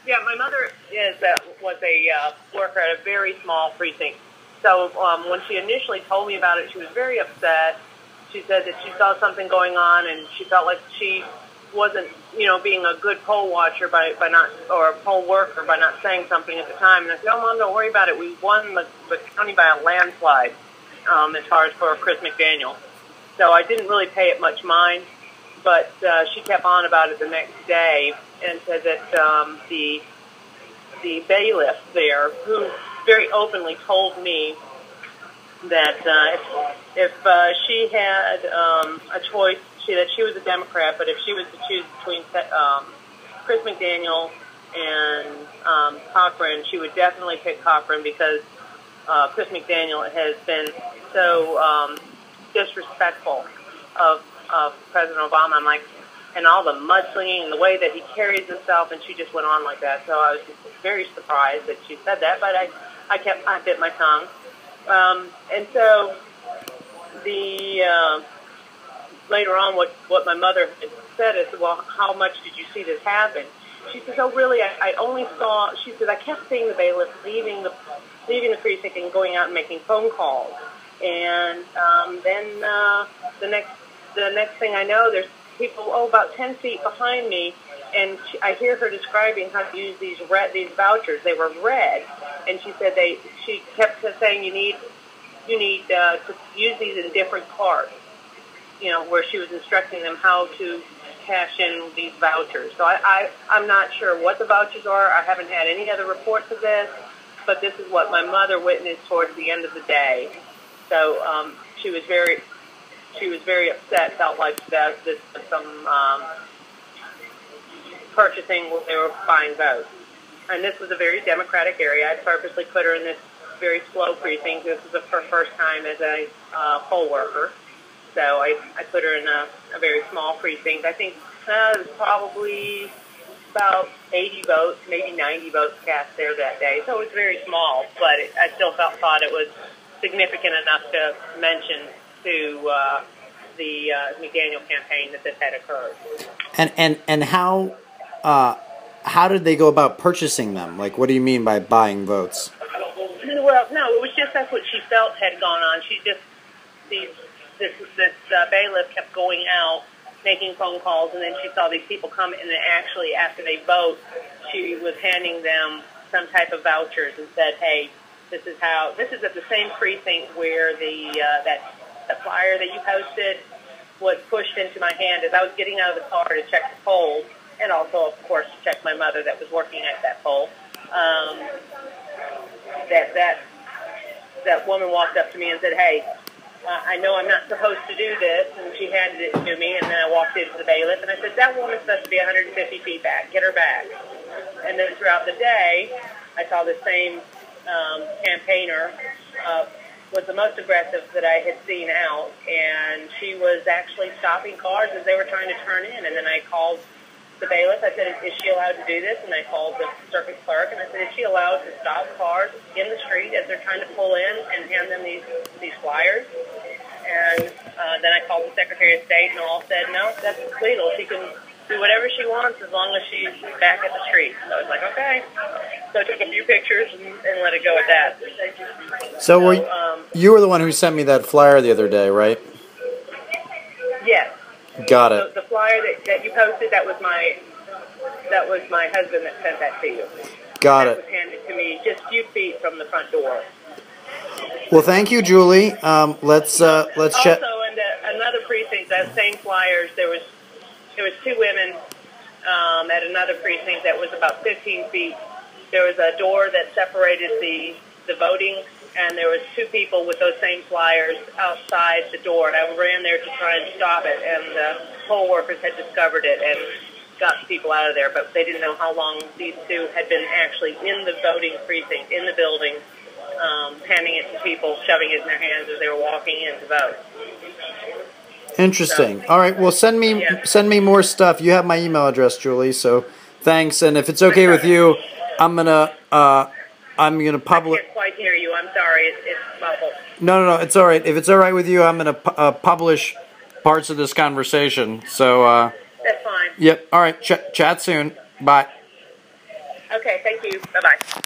Yeah, my mother was a worker at a very small precinct. So when she initially told me about it, she was very upset. She said that she saw something going on, and she felt like she wasn't, being a good poll watcher by not, or a poll worker by not saying something at the time. And I said, "Oh, Mom, don't worry about it. We won the county by a landslide as far as for Chris McDaniel." So I didn't really pay it much mind, but she kept on about it the next day and said that the bailiff there, who very openly told me that if she had a choice, that she was a Democrat, but if she was to choose between Chris McDaniel and Cochran, she would definitely pick Cochran because Chris McDaniel has been so disrespectful of President Obama. I'm like, and all the mudslinging and the way that he carries himself, and she just went on like that. So I was just very surprised that she said that, but I bit my tongue. And so later on, what my mother had said is, "Well, how much did you see this happen?" She says, "Oh, really? I only saw." She said, "I kept seeing the bailiff leaving the precinct and going out and making phone calls, and then the next thing I know, there's people about 10 feet behind me, and I hear her describing how to use these vouchers. They were red, and she said she kept saying you need to use these in different carts, where she was instructing them how to cash in these vouchers. So I'm not sure what the vouchers are. I haven't had any other reports of this, but this is what my mother witnessed towards the end of the day. So she was very upset, felt like that this was some purchasing where they were buying votes. And this was a very Democratic area. I purposely put her in this very slow precinct. This was her first time as a poll worker. So I put her in a very small precinct. I think it was probably about 80 votes, maybe 90 votes cast there that day. So it was very small, but I still thought it was significant enough to mention to the McDaniel campaign that this had occurred. And how did they go about purchasing them? Like, what do you mean by buying votes? Well, no, it was just that's what she felt had gone on. She just this bailiff kept going out, making phone calls, and then she saw these people come, and then actually after they vote, she was handing them some type of vouchers and said, "Hey, this is at the same precinct where the flyer that you posted was pushed into my hand as I was getting out of the car to check the polls, and also, of course, to check my mother that was working at that poll." That woman walked up to me and said, "Hey, I know I'm not supposed to do this," and she handed it to me, and then I walked into the bailiff, and I said, "That woman's supposed to be 150 feet back. Get her back." And then throughout the day, I saw the same campaigner was the most aggressive that I had seen out, and she was actually stopping cars as they were trying to turn in. And then I called the bailiff. I said, "Is she allowed to do this?" And I called the circuit clerk, and I said, "Is she allowed to stop cars in the street as they're trying to pull in and hand them these flyers?" And then I called the Secretary of State, and all said, "No, that's legal. She can do whatever she wants as long as she's back at the street." So I was like, "Okay." So I took a few pictures and let it go at that. So you were the one who sent me that flyer the other day, right? Yes. Got it. So the flyer that you posted, that was my husband that sent that to you. Got That it. was handed to me just a few feet from the front door. Well, thank you, Julie. Let's check. Also, in another precinct, that same flyers, there was two women at another precinct that was about 15 feet. There was a door that separated the voting, and there was two people with those same flyers outside the door. And I ran there to try and stop it, and the poll workers had discovered it and got the people out of there. But they didn't know how long these two had been actually in the voting precinct, in the building, handing it to people, shoving it in their hands as they were walking in to vote. Interesting. So, all right. Well, send me more stuff. You have my email address, Julie. So thanks. And if it's okay with you, I'm gonna publish. I can't quite hear you. I'm sorry. It's muffled. No. It's all right. If it's all right with you, I'm gonna publish parts of this conversation. So. That's fine. Yep. All right. Chat soon. Bye. Okay, thank you. Bye-bye.